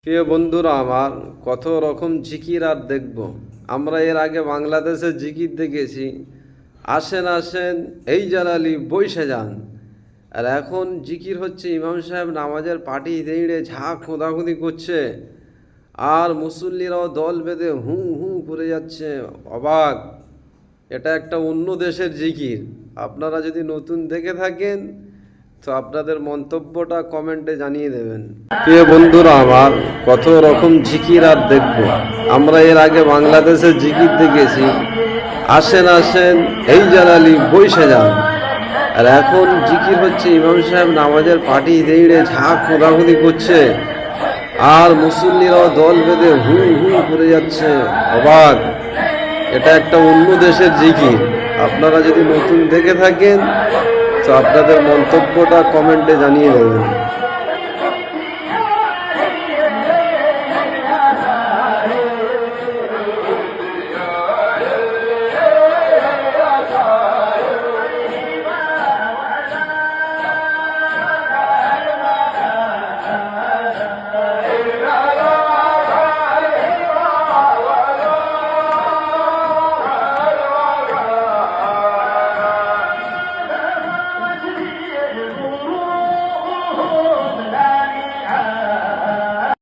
প্রিয় বন্ধুরা আমার, কত রকম জিকির আর দেখব। আমরা এর আগে বাংলাদেশের জিকির দেখেছি, আসেন আসেন এই জালালি বইসে যান। আর এখন জিকির হচ্ছে ইমাম সাহেব নামাজের পাটি দেড়ে ঝাঁ খোদাখুদি করছে, আর মুসল্লিরাও দল বেঁধে হু হু করে যাচ্ছে। অবাক! এটা একটা অন্য দেশের জিকির। আপনারা যদি নতুন দেখে থাকেন তো আপনাদের মন্তব্যটা কমেন্টে জানিয়ে দেবেন। প্রিয় বন্ধুরা আমার, কত রকম জিকির আর দেখব। আমরা এর আগে বাংলাদেশের জিকির দেখেছি, আসেন আসেন এই জালালি বইসে যান। আর এখন জিকির হচ্ছে ইমাম সাহেব নামাজের পাটি দেড়ে ঝাঁ খোদাখুদি করছে, আর মুসল্লিরাও দল বেঁধে হু হু করে যাচ্ছে। অবাক! এটা একটা অন্য দেশের জিকির। আপনারা যদি নতুন দেখে থাকেন তো আপনাদের মন্তব্যটা কমেন্টে জানিয়ে দেবেন।